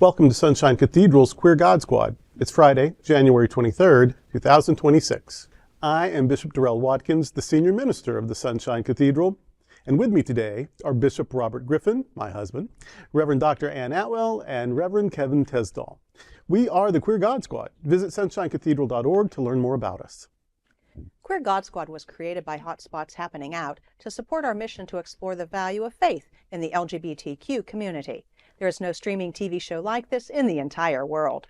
Welcome to Sunshine Cathedral's Queer God Squad. It's Friday, January 23rd, 2026. I am Bishop Darrell Watkins, the senior minister of the Sunshine Cathedral, and with me today are Bishop Robert Griffin, my husband, Reverend Dr. Ann Atwell, and Reverend Kevin Tesdall. We are the Queer God Squad. Visit sunshinecathedral.org to learn more about us. Queer God Squad was created by Hotspots Happening Out to support our mission to explore the value of faith in the LGBTQ community. There is no streaming TV show like this in the entire world.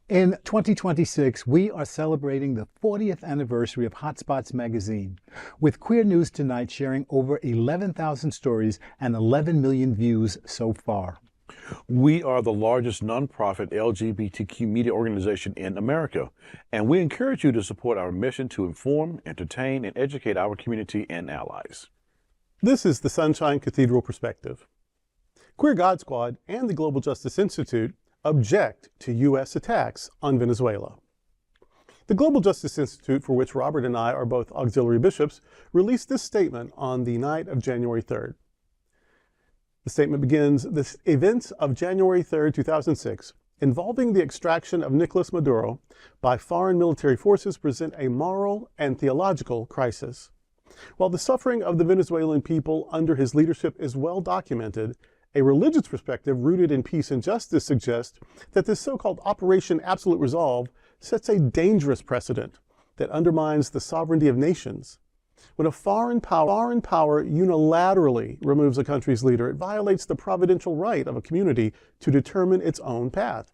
In 2026, we are celebrating the 40th anniversary of Hotspots magazine, with Queer News Tonight sharing over 11,000 stories and 11 million views so far. We are the largest nonprofit LGBTQ media organization in America, and we encourage you to support our mission to inform, entertain, and educate our community and allies. This is the Sunshine Cathedral Perspective. Queer God Squad and the Global Justice Institute object to U.S. attacks on Venezuela. The Global Justice Institute, for which Robert and I are both auxiliary bishops, released this statement on the night of January 3rd. The statement begins, "The events of January 3rd, 2006, involving the extraction of Nicolás Maduro by foreign military forces present a moral and theological crisis. While the suffering of the Venezuelan people under his leadership is well documented, a religious perspective rooted in peace and justice suggests that this so-called Operation Absolute Resolve sets a dangerous precedent that undermines the sovereignty of nations. When a foreign power unilaterally removes a country's leader, it violates the providential right of a community to determine its own path.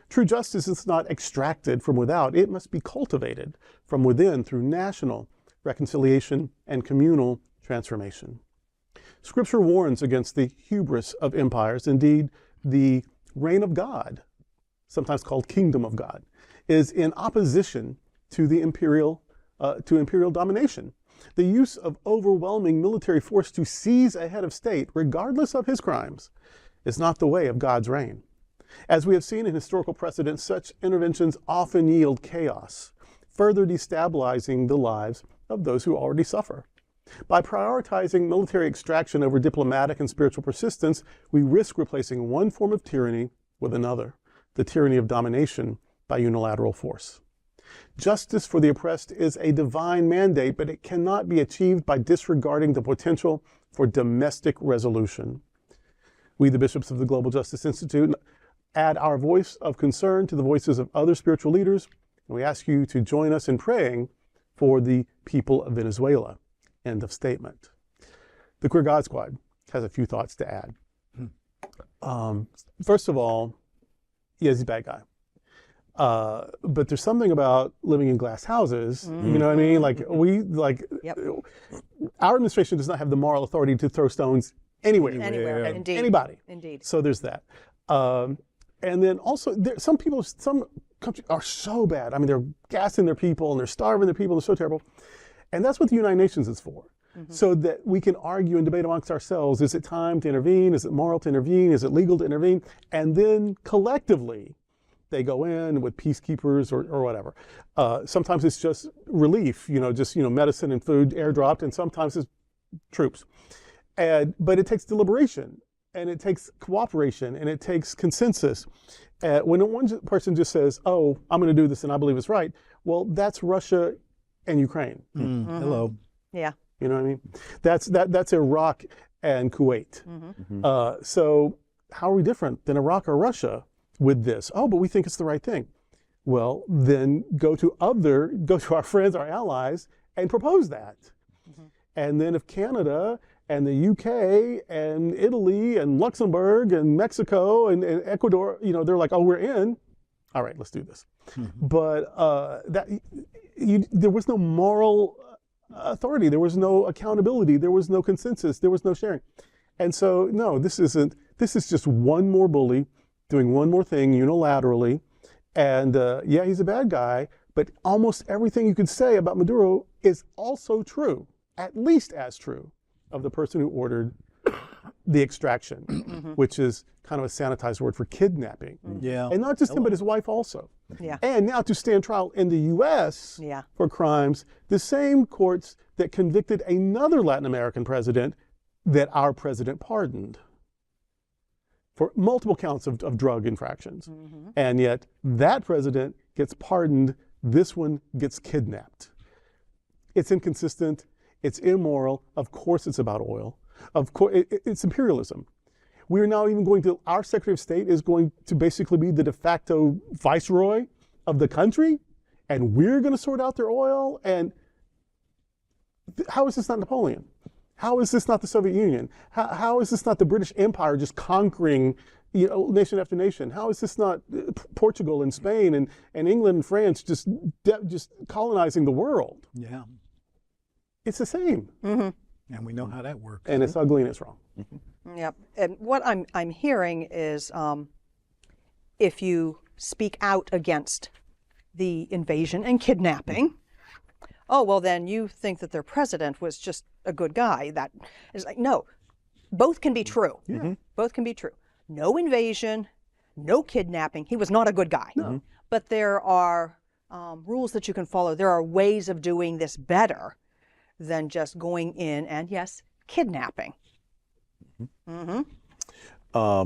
True justice is not extracted from without, it must be cultivated from within through national reconciliation and communal transformation." Scripture warns against the hubris of empires. Indeed, the reign of God, sometimes called kingdom of God, is in opposition to the imperial domination. The use of overwhelming military force to seize a head of state, regardless of his crimes, is not the way of God's reign. As we have seen in historical precedent, such interventions often yield chaos, further destabilizing the lives of those who already suffer. By prioritizing military extraction over diplomatic and spiritual persistence, we risk replacing one form of tyranny with another, the tyranny of domination by unilateral force. Justice for the oppressed is a divine mandate, but it cannot be achieved by disregarding the potential for domestic resolution. We, the bishops of the Global Justice Institute, add our voice of concern to the voices of other spiritual leaders, and we ask you to join us in praying for the people of Venezuela. End of statement. The Queer God Squad has a few thoughts to add. First of all, yeah, he's a bad guy. But there's something about living in glass houses, you know what I mean? Our administration does not have the moral authority to throw stones anywhere. Anywhere, indeed. Anybody. Indeed. So there's that. And then also, some countries are so bad. I mean, they're gassing their people and they're starving their people. They're so terrible. And that's what the United Nations is for. So that we can argue and debate amongst ourselves. Is it time to intervene? Is it moral to intervene? Is it legal to intervene? And then collectively, they go in with peacekeepers or whatever. Sometimes it's just relief, medicine and food airdropped, and sometimes it's troops. But it takes deliberation, and it takes cooperation, and it takes consensus. When one person just says, "Oh, I'm going to do this and I believe it's right," well, that's Russia and Ukraine. Hello. Yeah. You know what I mean? That's Iraq and Kuwait. So how are we different than Iraq or Russia with this? Oh, but we think it's the right thing. Well, then go to our friends, our allies, and propose that. And then if Canada and the UK and Italy and Luxembourg and Mexico and Ecuador, they're like, "Oh, we're in. All right, let's do this." But there was no moral authority. There was no accountability. There was no consensus. There was no sharing. And so, no, this is just one more bully doing one more thing unilaterally. And yeah, he's a bad guy, but almost everything you could say about Maduro is also true, at least as true, of the person who ordered the extraction, which is kind of a sanitized word for kidnapping. Yeah. And not just him, but his wife also. Yeah. And now to stand trial in the U.S. For crimes, the same courts that convicted another Latin American president that our president pardoned. for multiple counts of drug infractions. And yet that president gets pardoned, this one gets kidnapped. It's inconsistent, it's immoral, of course it's about oil, of course it's imperialism. We're now even going to, our Secretary of State is going to basically be the de facto viceroy of the country, and we're going to sort out their oil. And how is this not Napoleon? How is this not the Soviet Union? How is this not the British Empire just conquering, nation after nation? How is this not Portugal and Spain and England and France just colonizing the world? Yeah. It's the same. And we know how that works. And it's ugly and it's wrong. Yep. And what I'm hearing is if you speak out against the invasion and kidnapping, oh, well, then you think that their president was just a good guy. That is like, no, both can be true. Both can be true. No invasion, no kidnapping. He was not a good guy. But there are rules that you can follow. There are ways of doing this better than just going in and, yes, kidnapping. I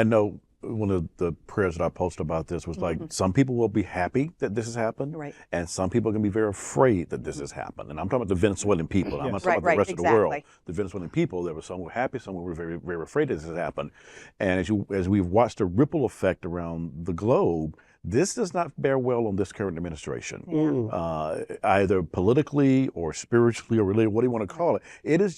know one of the prayers that I posted about this was like, some people will be happy that this has happened, and some people are going to be very afraid that this has happened. And I'm talking about the Venezuelan people. I'm not talking about the rest of the world. The Venezuelan people, there were some who were happy, some who were very, very afraid that this has happened. And as we've watched the ripple effect around the globe, this does not bear well on this current administration, either politically or spiritually or really, what do you want to call it? This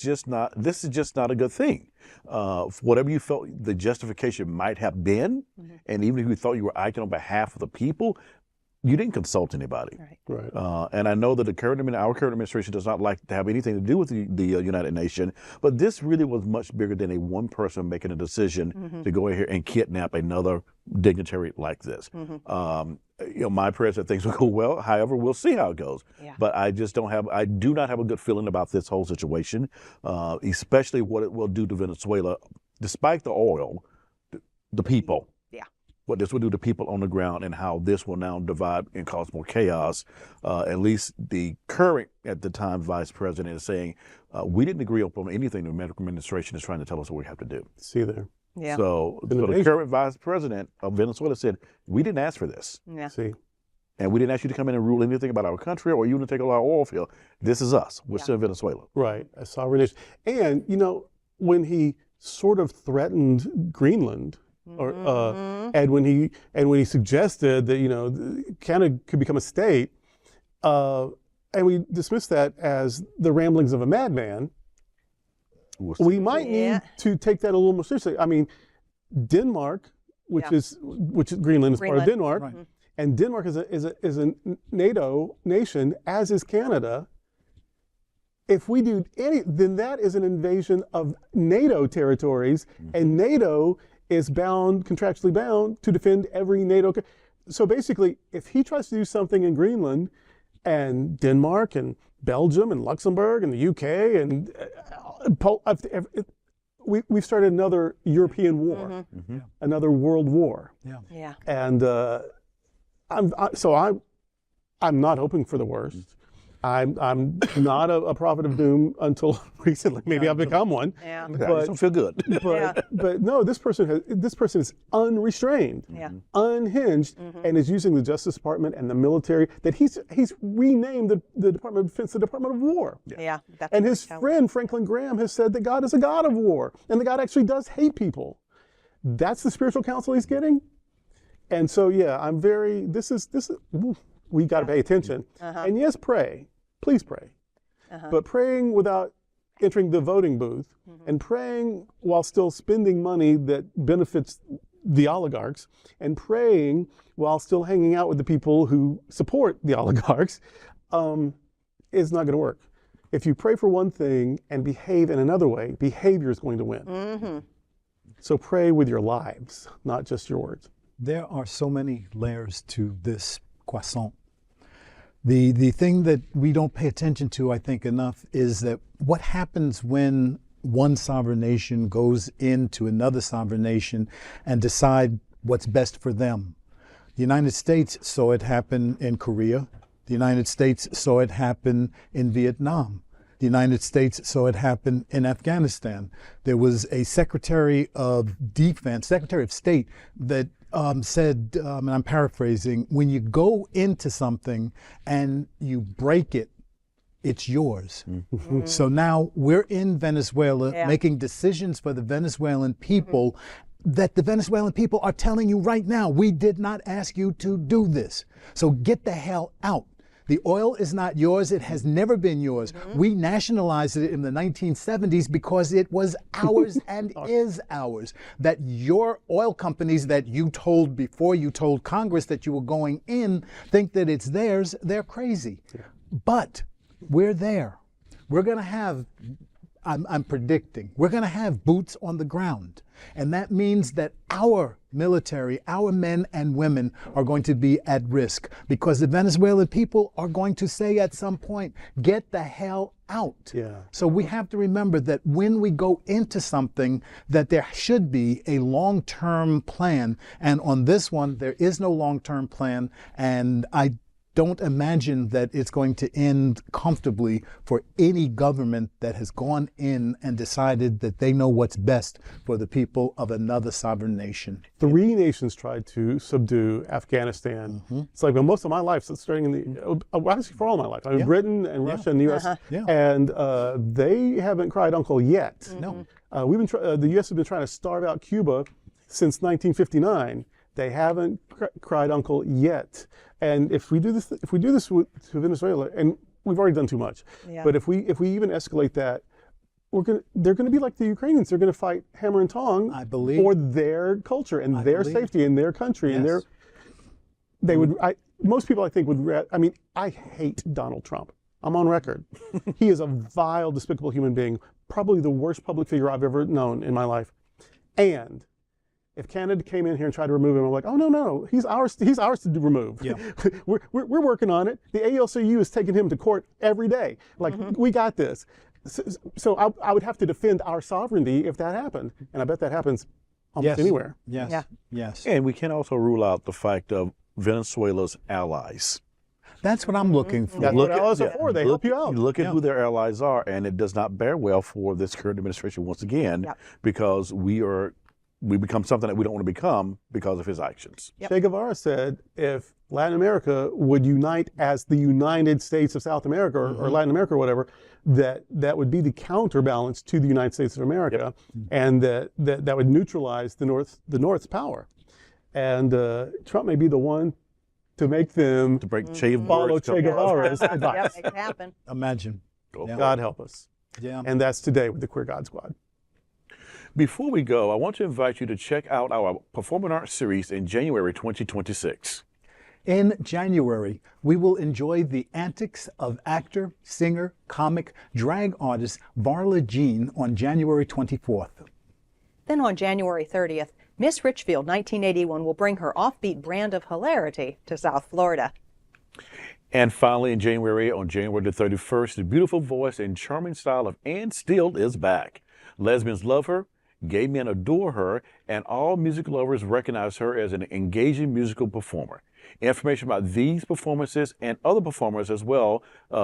is just not a good thing. Whatever you felt the justification might have been, and even if you thought you were acting on behalf of the people, you didn't consult anybody. And I know that our current administration does not like to have anything to do with the United Nations, but this really was much bigger than a one person making a decision to go in here and kidnap another dignitary like this. My prayers that things will go well. However, we'll see how it goes. But I do not have a good feeling about this whole situation, especially what it will do to Venezuela, despite the oil, the people. What this will do to people on the ground, and how this will now divide and cause more chaos. At least the current, at the time, vice president is saying, we didn't agree upon anything the American administration is trying to tell us what we have to do. See there. So the current vice president of Venezuela said, we didn't ask for this. See. And we didn't ask you to come in and rule anything about our country or even to take all our oil field. This is us. We're still in Venezuela. Right, a sovereign nation. And, when he sort of threatened Greenland, and when he suggested that Canada could become a state, and we dismissed that as the ramblings of a madman, we might need to take that a little more seriously. I mean, Denmark, which is Greenland, is part of Denmark, and Denmark is a NATO nation, as is Canada. If we do then that is an invasion of NATO territories, and NATO is contractually bound to defend every NATO. So basically, if he tries to do something in Greenland, and Denmark and Belgium and Luxembourg and the UK and we've started another European war, another world war. And I'm not hoping for the worst. I'm not a prophet of doom until recently. Maybe I've become one. But I don't feel good. But no, this person is unrestrained, unhinged, and is using the Justice Department and the military. That he's renamed the Department of Defense the Department of War. And his friend Franklin Graham has said that God is a God of war, and that God actually does hate people. That's the spiritual counsel he's getting. And so I'm very. This is. We got to pay attention. And yes, pray. Please pray. But praying without entering the voting booth, and praying while still spending money that benefits the oligarchs, and praying while still hanging out with the people who support the oligarchs, is not going to work. If you pray for one thing and behave in another way, behavior is going to win. So pray with your lives, not just your words. There are so many layers to this croissant. The thing that we don't pay attention to, I think, enough is that what happens when one sovereign nation goes into another sovereign nation and decide what's best for them. The United States saw it happen in Korea. The United States saw it happen in Vietnam. The United States saw it happen in Afghanistan. There was a Secretary of State that said, and I'm paraphrasing, when you go into something and you break it, it's yours. Mm-hmm. So now we're in Venezuela making decisions for the Venezuelan people that the Venezuelan people are telling you right now, we did not ask you to do this. So get the hell out. The oil is not yours. It has never been yours. We nationalized it in the 1970s because it was ours and is ours. That your oil companies that you told before you told Congress that you were going in think that it's theirs, they're crazy. Yeah. But we're there. We're going to have, I'm predicting, we're going to have boots on the ground. And that means that our military, our men and women are going to be at risk because the Venezuelan people are going to say at some point, get the hell out. Yeah. So we have to remember that when we go into something, that there should be a long-term plan. And on this one, there is no long-term plan. And I don't imagine that it's going to end comfortably for any government that has gone in and decided that they know what's best for the people of another sovereign nation. 3 nations tried to subdue Afghanistan. It's like, well, most of my life, so starting in the, actually for all my life, I mean, Britain and Russia and the U.S., and they haven't cried uncle yet. No. The U.S. has been trying to starve out Cuba since 1959. They haven't cried uncle yet. And if we do this to Venezuela, and we've already done too much, but if we even escalate that, they're going to be like the Ukrainians. They're going to fight hammer and tong, I believe, for their culture and their safety and their country and most people I think would. I mean, I hate Donald Trump. I'm on record. He is a vile, despicable human being. Probably the worst public figure I've ever known in my life. And if Canada came in here and tried to remove him, I'm like, oh no, he's ours to remove. Yeah. we're working on it. The ALCU is taking him to court every day. Like, we got this. So I would have to defend our sovereignty if that happened, and I bet that happens almost anywhere. Yes. And we can also rule out the fact of Venezuela's allies. That's what I'm looking for. That's what allies are for. They help you out. Look at who their allies are, and it does not bear well for this current administration once again, because we become something that we don't want to become because of his actions. Che Guevara said if Latin America would unite as the United States of South America or Latin America or whatever, that would be the counterbalance to the United States of America, and that would neutralize the North's power. And Trump may be the one to make them follow Che Guevara's advice. Make it happen. Imagine. God help us. Yeah. And that's today with the Queer God Squad. Before we go, I want to invite you to check out our performing arts series in January 2026. In January, we will enjoy the antics of actor, singer, comic, drag artist Varla Jean on January 24th. Then on January 30th, Miss Richfield 1981 will bring her offbeat brand of hilarity to South Florida. And finally, on January the 31st, the beautiful voice and charming style of Ann Steele is back. Lesbians love her, gay men adore her, and all music lovers recognize her as an engaging musical performer. Information about these performances and other performers as well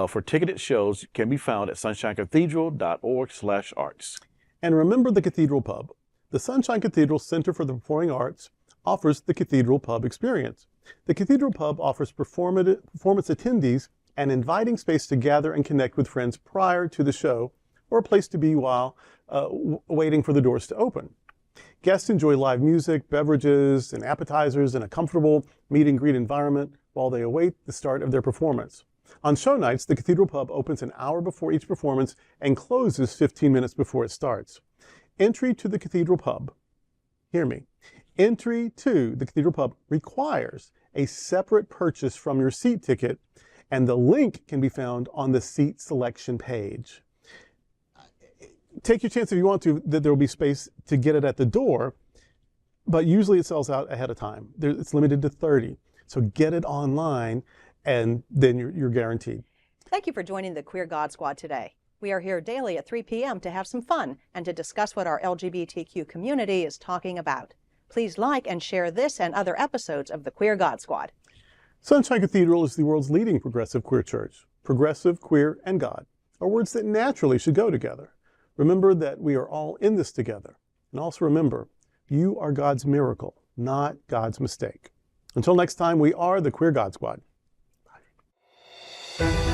for ticketed shows can be found at sunshinecathedral.org/arts. And remember the Cathedral Pub. The Sunshine Cathedral Center for the Performing Arts offers the Cathedral Pub experience. The Cathedral Pub offers performance attendees an inviting space to gather and connect with friends prior to the show, or a place to be while waiting for the doors to open. Guests enjoy live music, beverages, and appetizers in a comfortable meet and greet environment while they await the start of their performance. On show nights, the Cathedral Pub opens an hour before each performance and closes 15 minutes before it starts. Entry to the Cathedral Pub, hear me, entry to the Cathedral Pub requires a separate purchase from your seat ticket, and the link can be found on the seat selection page. Take your chance if you want to that there will be space to get it at the door, but usually it sells out ahead of time. It's limited to 30. So get it online, and then you're guaranteed. Thank you for joining the Queer God Squad today. We are here daily at 3 p.m. to have some fun and to discuss what our LGBTQ community is talking about. Please like and share this and other episodes of the Queer God Squad. Sunshine Cathedral is the world's leading progressive queer church. Progressive, queer, and God. are words that naturally should go together. Remember that we are all in this together. And also remember, you are God's miracle, not God's mistake. Until next time, we are the Queer God Squad. Bye.